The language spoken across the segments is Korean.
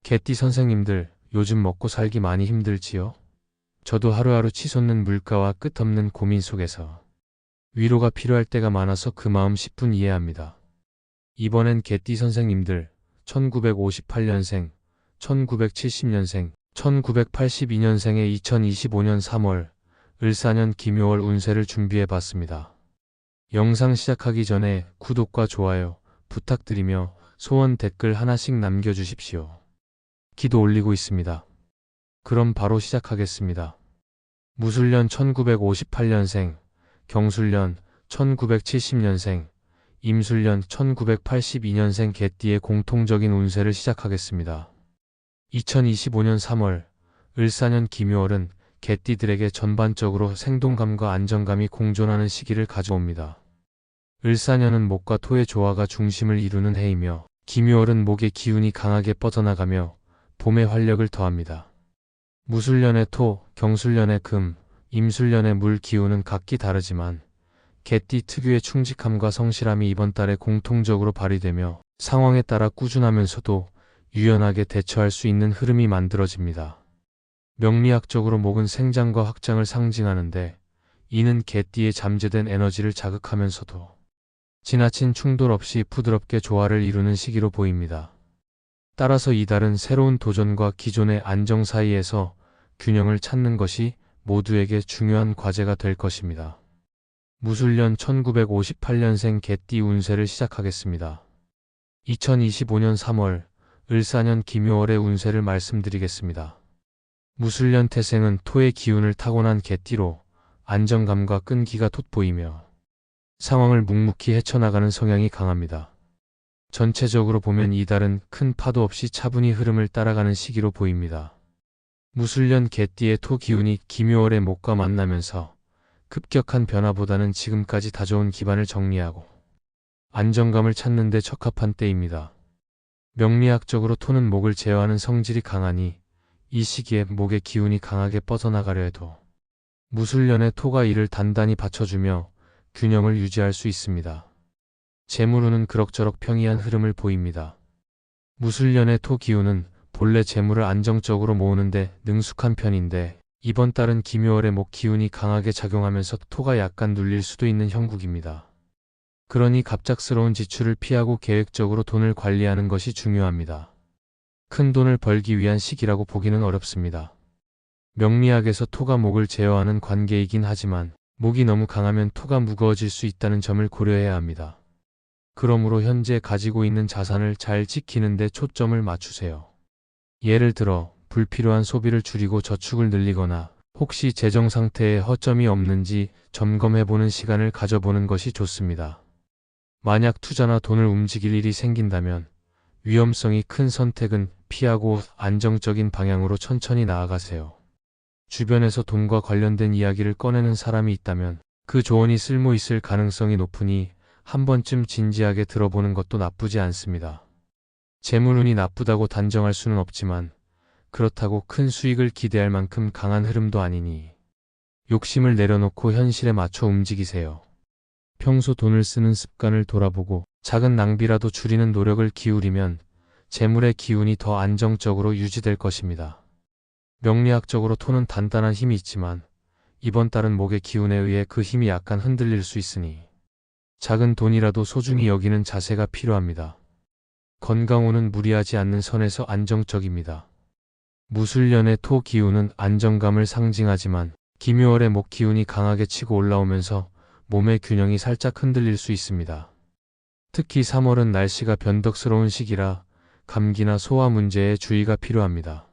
개띠 선생님들, 요즘 먹고 살기 많이 힘들지요? 저도 하루하루 치솟는 물가와 끝없는 고민 속에서 위로가 필요할 때가 많아서 그 마음 10분 이해합니다. 이번엔 개띠 선생님들, 1958년생, 1970년생, 1982년생의 2025년 3월, 을사년 김요월 운세를 준비해 봤습니다. 영상 시작하기 전에 구독과 좋아요 부탁드리며 소원 댓글 하나씩 남겨주십시오. 기도 올리고 있습니다. 그럼 바로 시작하겠습니다. 무술년 1958년생, 경술년 1970년생, 임술년 1982년생 개띠의 공통적인 운세를 시작하겠습니다. 2025년 3월, 을사년 김요월은 개띠들에게 전반적으로 생동감과 안정감이 공존하는 시기를 가져옵니다. 을사년은 목과 토의 조화가 중심을 이루는 해이며, 김요월은 목의 기운이 강하게 뻗어나가며 봄의 활력을 더합니다. 무술년의 토, 경술년의 금, 임술년의 물 기운은 각기 다르지만 개띠 특유의 충직함과 성실함이 이번 달에 공통적으로 발휘되며 상황에 따라 꾸준하면서도 유연하게 대처할 수 있는 흐름이 만들어집니다. 명리학적으로 목은 생장과 확장을 상징하는데 이는 개띠의 잠재된 에너지를 자극하면서도 지나친 충돌 없이 부드럽게 조화를 이루는 시기로 보입니다. 따라서 이달은 새로운 도전과 기존의 안정 사이에서 균형을 찾는 것이 모두에게 중요한 과제가 될 것입니다. 무술년 1958년생 개띠 운세를 시작하겠습니다. 2025년 3월, 을사년 김요월의 운세를 말씀드리겠습니다. 무술년 태생은 토의 기운을 타고난 개띠로 안정감과 끈기가 돋보이며 상황을 묵묵히 헤쳐나가는 성향이 강합니다. 전체적으로 보면 이달은 큰 파도 없이 차분히 흐름을 따라가는 시기로 보입니다. 무술년 개띠의 토 기운이 김요월의 목과 만나면서 급격한 변화보다는 지금까지 다져온 기반을 정리하고 안정감을 찾는 데 적합한 때입니다. 명리학적으로 토는 목을 제어하는 성질이 강하니 이 시기에 목의 기운이 강하게 뻗어나가려 해도 무술년의 토가 이를 단단히 받쳐주며 균형을 유지할 수 있습니다. 재물운은 그럭저럭 평이한 흐름을 보입니다. 무술년의 토 기운은 본래 재물을 안정적으로 모으는데 능숙한 편인데 이번 달은 김요월의 목 기운이 강하게 작용하면서 토가 약간 눌릴 수도 있는 형국입니다. 그러니 갑작스러운 지출을 피하고 계획적으로 돈을 관리하는 것이 중요합니다. 큰 돈을 벌기 위한 시기라고 보기는 어렵습니다. 명리학에서 토가 목을 제어하는 관계이긴 하지만 목이 너무 강하면 토가 무거워질 수 있다는 점을 고려해야 합니다. 그러므로 현재 가지고 있는 자산을 잘 지키는 데 초점을 맞추세요. 예를 들어 불필요한 소비를 줄이고 저축을 늘리거나 혹시 재정 상태에 허점이 없는지 점검해보는 시간을 가져보는 것이 좋습니다. 만약 투자나 돈을 움직일 일이 생긴다면 위험성이 큰 선택은 피하고 안정적인 방향으로 천천히 나아가세요. 주변에서 돈과 관련된 이야기를 꺼내는 사람이 있다면 그 조언이 쓸모 있을 가능성이 높으니 한 번쯤 진지하게 들어보는 것도 나쁘지 않습니다. 재물운이 나쁘다고 단정할 수는 없지만 그렇다고 큰 수익을 기대할 만큼 강한 흐름도 아니니 욕심을 내려놓고 현실에 맞춰 움직이세요. 평소 돈을 쓰는 습관을 돌아보고 작은 낭비라도 줄이는 노력을 기울이면 재물의 기운이 더 안정적으로 유지될 것입니다. 명리학적으로 토는 단단한 힘이 있지만 이번 달은 목의 기운에 의해 그 힘이 약간 흔들릴 수 있으니 작은 돈이라도 소중히 여기는 자세가 필요합니다. 건강운은 무리하지 않는 선에서 안정적입니다. 무술년의 토 기운은 안정감을 상징하지만 김요월의 목 기운이 강하게 치고 올라오면서 몸의 균형이 살짝 흔들릴 수 있습니다. 특히 3월은 날씨가 변덕스러운 시기라 감기나 소화 문제에 주의가 필요합니다.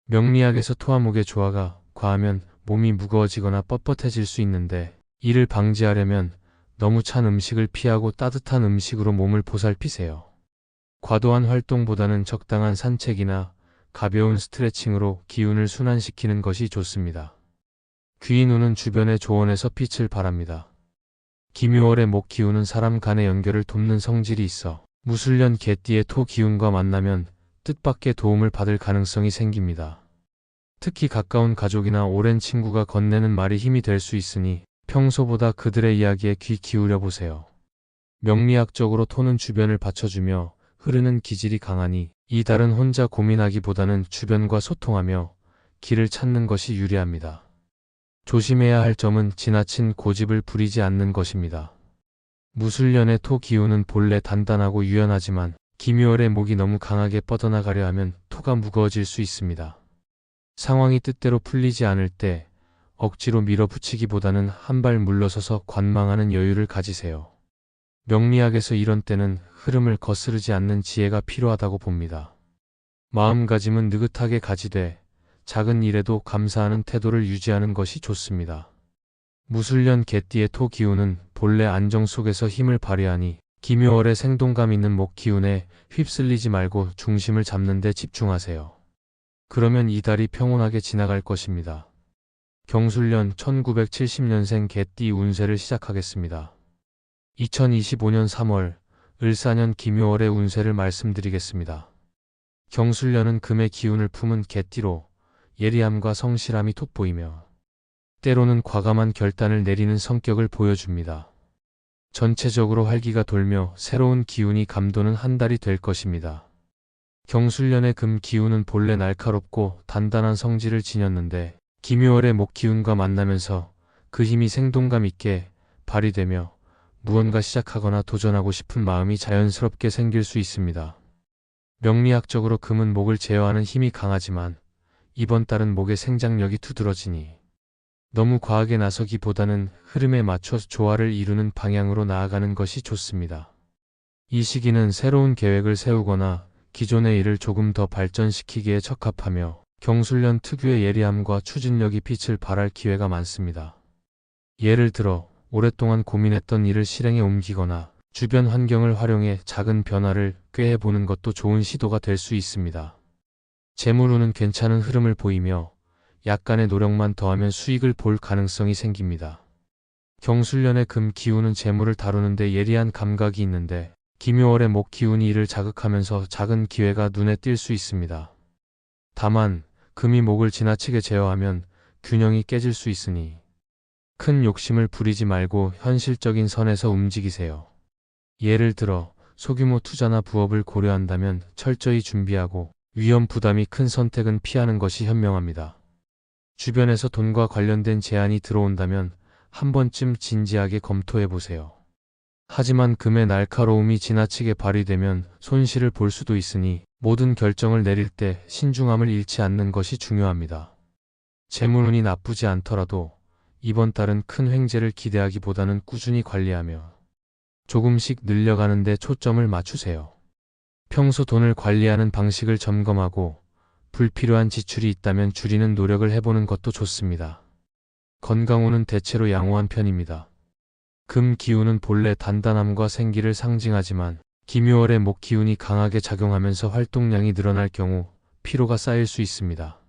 명리학에서 토와 목의 조화가 과하면 몸이 무거워지거나 뻣뻣해질 수 있는데 이를 방지하려면 너무 찬 음식을 피하고 따뜻한 음식으로 몸을 보살피세요. 과도한 활동보다는 적당한 산책이나 가벼운 스트레칭으로 기운을 순환시키는 것이 좋습니다. 귀인운은 주변의 조언에서 빛을 발합니다. 김요월의 목 기운은 사람 간의 연결을 돕는 성질이 있어 무술년 개띠의 토 기운과 만나면 뜻밖의 도움을 받을 가능성이 생깁니다. 특히 가까운 가족이나 오랜 친구가 건네는 말이 힘이 될 수 있으니 평소보다 그들의 이야기에 귀 기울여 보세요. 명리학적으로 토는 주변을 받쳐주며 흐르는 기질이 강하니 이 달은 혼자 고민하기보다는 주변과 소통하며 길을 찾는 것이 유리합니다. 조심해야 할 점은 지나친 고집을 부리지 않는 것입니다. 무술년의 토 기운은 본래 단단하고 유연하지만 김유월의 목이 너무 강하게 뻗어나가려 하면 토가 무거워질 수 있습니다. 상황이 뜻대로 풀리지 않을 때 억지로 밀어붙이기보다는 한 발 물러서서 관망하는 여유를 가지세요. 명리학에서 이런 때는 흐름을 거스르지 않는 지혜가 필요하다고 봅니다. 마음가짐은 느긋하게 가지되 작은 일에도 감사하는 태도를 유지하는 것이 좋습니다. 무술년 개띠의 토 기운은 본래 안정 속에서 힘을 발휘하니 김효월의 생동감 있는 목 기운에 휩쓸리지 말고 중심을 잡는 데 집중하세요. 그러면 이 달이 평온하게 지나갈 것입니다. 경술년 1970년생 개띠 운세를 시작하겠습니다. 2025년 3월 을사년 김효월의 운세를 말씀드리겠습니다. 경술년은 금의 기운을 품은 개띠로 예리함과 성실함이 돋보이며 때로는 과감한 결단을 내리는 성격을 보여줍니다. 전체적으로 활기가 돌며 새로운 기운이 감도는 한 달이 될 것입니다. 경술년의 금 기운은 본래 날카롭고 단단한 성질을 지녔는데 김효월의 목 기운과 만나면서 그 힘이 생동감 있게 발휘되며 무언가 시작하거나 도전하고 싶은 마음이 자연스럽게 생길 수 있습니다. 명리학적으로 금은 목을 제어하는 힘이 강하지만 이번 달은 목의 생장력이 두드러지니 너무 과하게 나서기보다는 흐름에 맞춰 조화를 이루는 방향으로 나아가는 것이 좋습니다. 이 시기는 새로운 계획을 세우거나 기존의 일을 조금 더 발전시키기에 적합하며 경술년 특유의 예리함과 추진력이 빛을 발할 기회가 많습니다. 예를 들어 오랫동안 고민했던 일을 실행에 옮기거나 주변 환경을 활용해 작은 변화를 꾀해보는 것도 좋은 시도가 될 수 있습니다. 재물운은 괜찮은 흐름을 보이며 약간의 노력만 더하면 수익을 볼 가능성이 생깁니다. 경술년의 금 기운은 재물을 다루는데 예리한 감각이 있는데 김효월의 목 기운이 이를 자극하면서 작은 기회가 눈에 띌 수 있습니다. 다만 금이 목을 지나치게 제어하면 균형이 깨질 수 있으니 큰 욕심을 부리지 말고 현실적인 선에서 움직이세요. 예를 들어 소규모 투자나 부업을 고려한다면 철저히 준비하고 위험 부담이 큰 선택은 피하는 것이 현명합니다. 주변에서 돈과 관련된 제안이 들어온다면 한 번쯤 진지하게 검토해 보세요. 하지만 금의 날카로움이 지나치게 발휘되면 손실을 볼 수도 있으니 모든 결정을 내릴 때 신중함을 잃지 않는 것이 중요합니다. 재물운이 나쁘지 않더라도 이번 달은 큰 횡재를 기대하기보다는 꾸준히 관리하며 조금씩 늘려가는 데 초점을 맞추세요. 평소 돈을 관리하는 방식을 점검하고 불필요한 지출이 있다면 줄이는 노력을 해보는 것도 좋습니다. 건강운은 대체로 양호한 편입니다. 금 기운은 본래 단단함과 생기를 상징하지만 김효월의 목 기운이 강하게 작용하면서 활동량이 늘어날 경우 피로가 쌓일 수 있습니다.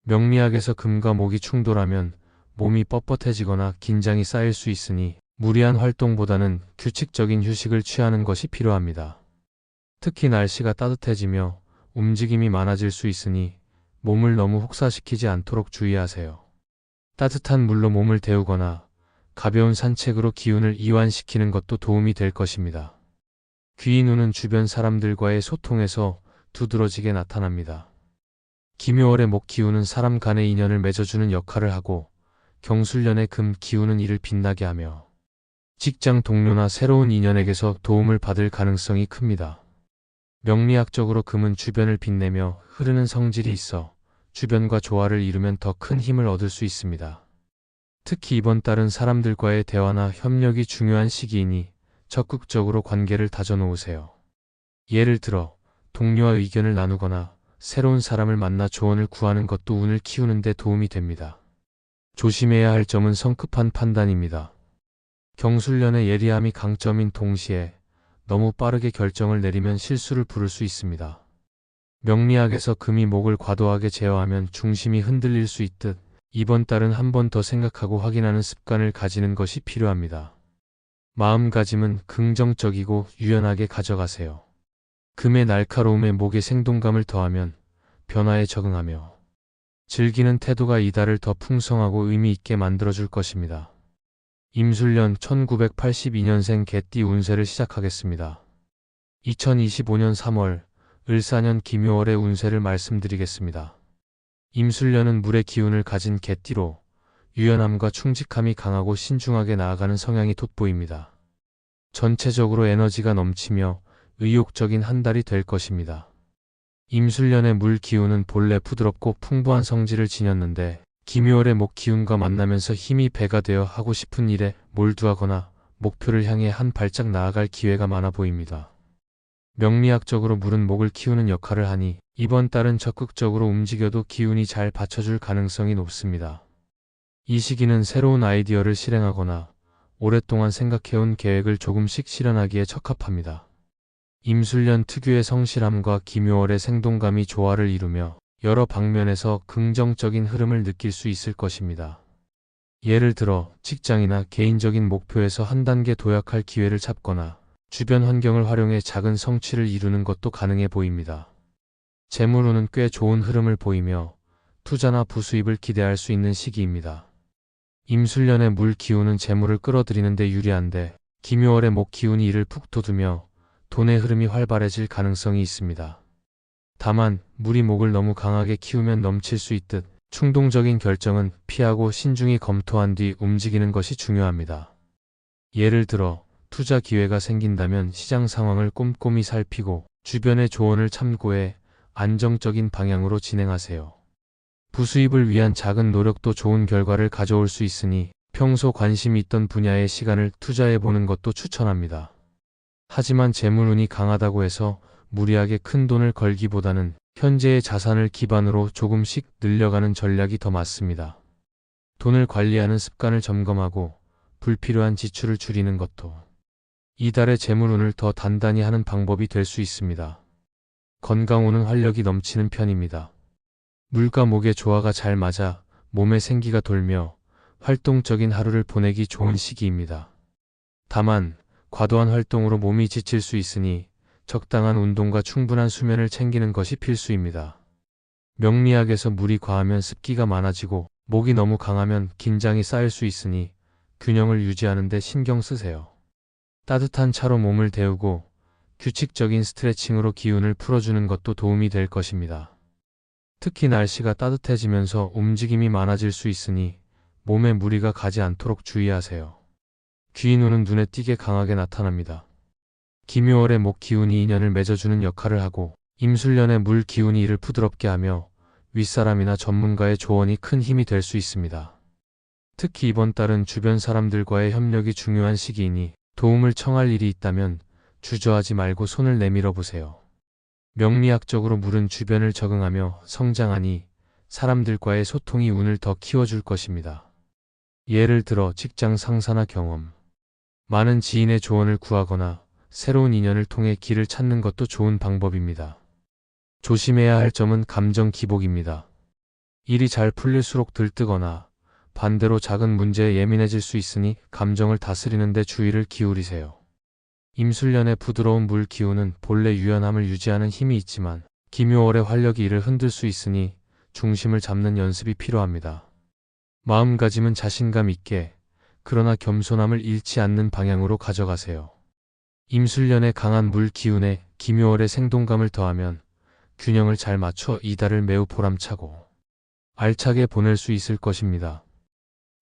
명리학에서 금과 목이 충돌하면 몸이 뻣뻣해지거나 긴장이 쌓일 수 있으니 무리한 활동보다는 규칙적인 휴식을 취하는 것이 필요합니다. 특히 날씨가 따뜻해지며 움직임이 많아질 수 있으니 몸을 너무 혹사시키지 않도록 주의하세요. 따뜻한 물로 몸을 데우거나 가벼운 산책으로 기운을 이완시키는 것도 도움이 될 것입니다. 귀인운은 주변 사람들과의 소통에서 두드러지게 나타납니다. 김효월의 목 기운은 사람 간의 인연을 맺어주는 역할을 하고 경술년의 금 기운은 이를 빛나게 하며 직장 동료나 새로운 인연에게서 도움을 받을 가능성이 큽니다. 명리학적으로 금은 주변을 빛내며 흐르는 성질이 있어 주변과 조화를 이루면 더 큰 힘을 얻을 수 있습니다. 특히 이번 달은 사람들과의 대화나 협력이 중요한 시기이니 적극적으로 관계를 다져놓으세요. 예를 들어 동료와 의견을 나누거나 새로운 사람을 만나 조언을 구하는 것도 운을 키우는 데 도움이 됩니다. 조심해야 할 점은 성급한 판단입니다. 경술년의 예리함이 강점인 동시에 너무 빠르게 결정을 내리면 실수를 부를 수 있습니다. 명리학에서 금이 목을 과도하게 제어하면 중심이 흔들릴 수 있듯 이번 달은 한 번 더 생각하고 확인하는 습관을 가지는 것이 필요합니다. 마음가짐은 긍정적이고 유연하게 가져가세요. 금의 날카로움에 목의 생동감을 더하면 변화에 적응하며 즐기는 태도가 이달을 더 풍성하고 의미 있게 만들어줄 것입니다. 임술년 1982년생 개띠 운세를 시작하겠습니다. 2025년 3월 을사년 김효월의 운세를 말씀드리겠습니다. 임술년은 물의 기운을 가진 개띠로 유연함과 충직함이 강하고 신중하게 나아가는 성향이 돋보입니다. 전체적으로 에너지가 넘치며 의욕적인 한 달이 될 것입니다. 임술년의 물 기운은 본래 부드럽고 풍부한 성질을 지녔는데 김효월의 목 기운과 만나면서 힘이 배가 되어 하고 싶은 일에 몰두하거나 목표를 향해 한 발짝 나아갈 기회가 많아 보입니다. 명리학적으로 물은 목을 키우는 역할을 하니 이번 달은 적극적으로 움직여도 기운이 잘 받쳐줄 가능성이 높습니다. 이 시기는 새로운 아이디어를 실행하거나 오랫동안 생각해온 계획을 조금씩 실현하기에 적합합니다. 임술년 특유의 성실함과 김효월의 생동감이 조화를 이루며 여러 방면에서 긍정적인 흐름을 느낄 수 있을 것입니다. 예를 들어 직장이나 개인적인 목표에서 한 단계 도약할 기회를 잡거나 주변 환경을 활용해 작은 성취를 이루는 것도 가능해 보입니다. 재물운은 꽤 좋은 흐름을 보이며 투자나 부수입을 기대할 수 있는 시기입니다. 임술년의 물 기운은 재물을 끌어들이는 데 유리한데 김효월의 목 기운이 이를 푹 돋우며 돈의 흐름이 활발해질 가능성이 있습니다. 다만 물이 목을 너무 강하게 키우면 넘칠 수 있듯 충동적인 결정은 피하고 신중히 검토한 뒤 움직이는 것이 중요합니다. 예를 들어 투자 기회가 생긴다면 시장 상황을 꼼꼼히 살피고 주변의 조언을 참고해 안정적인 방향으로 진행하세요. 부수입을 위한 작은 노력도 좋은 결과를 가져올 수 있으니 평소 관심이 있던 분야에 시간을 투자해보는 것도 추천합니다. 하지만 재물운이 강하다고 해서 무리하게 큰 돈을 걸기보다는 현재의 자산을 기반으로 조금씩 늘려가는 전략이 더 맞습니다. 돈을 관리하는 습관을 점검하고 불필요한 지출을 줄이는 것도 이달의 재물운을 더 단단히 하는 방법이 될 수 있습니다. 건강운은 활력이 넘치는 편입니다. 물과 목의 조화가 잘 맞아 몸에 생기가 돌며 활동적인 하루를 보내기 좋은 시기입니다. 다만 과도한 활동으로 몸이 지칠 수 있으니 적당한 운동과 충분한 수면을 챙기는 것이 필수입니다. 명리학에서 물이 과하면 습기가 많아지고 목이 너무 강하면 긴장이 쌓일 수 있으니 균형을 유지하는 데 신경 쓰세요. 따뜻한 차로 몸을 데우고 규칙적인 스트레칭으로 기운을 풀어주는 것도 도움이 될 것입니다. 특히 날씨가 따뜻해지면서 움직임이 많아질 수 있으니 몸에 무리가 가지 않도록 주의하세요. 귀인운은 눈에 띄게 강하게 나타납니다. 김효월의 목 기운이 인연을 맺어주는 역할을 하고 임술년의 물 기운이 이를 부드럽게 하며 윗사람이나 전문가의 조언이 큰 힘이 될 수 있습니다. 특히 이번 달은 주변 사람들과의 협력이 중요한 시기이니 도움을 청할 일이 있다면 주저하지 말고 손을 내밀어 보세요. 명리학적으로 물은 주변을 적응하며 성장하니 사람들과의 소통이 운을 더 키워줄 것입니다. 예를 들어 직장 상사나 경험, 많은 지인의 조언을 구하거나 새로운 인연을 통해 길을 찾는 것도 좋은 방법입니다. 조심해야 할 점은 감정 기복입니다. 일이 잘 풀릴수록 들뜨거나 반대로 작은 문제에 예민해질 수 있으니 감정을 다스리는 데 주의를 기울이세요. 임술년의 부드러운 물 기운은 본래 유연함을 유지하는 힘이 있지만 김효월의 활력이 이를 흔들 수 있으니 중심을 잡는 연습이 필요합니다. 마음가짐은 자신감 있게 그러나 겸손함을 잃지 않는 방향으로 가져가세요. 임술년의 강한 물 기운에 김효월의 생동감을 더하면 균형을 잘 맞춰 이달을 매우 보람차고 알차게 보낼 수 있을 것입니다.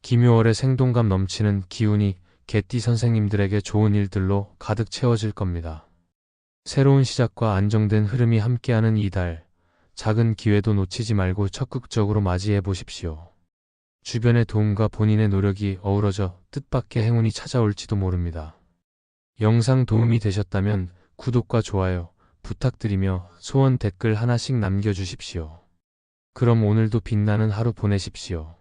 김효월의 생동감 넘치는 기운이 개띠 선생님들에게 좋은 일들로 가득 채워질 겁니다. 새로운 시작과 안정된 흐름이 함께하는 이달, 작은 기회도 놓치지 말고 적극적으로 맞이해 보십시오. 주변의 도움과 본인의 노력이 어우러져 뜻밖의 행운이 찾아올지도 모릅니다. 영상 도움이 되셨다면 구독과 좋아요 부탁드리며 소원 댓글 하나씩 남겨주십시오. 그럼 오늘도 빛나는 하루 보내십시오.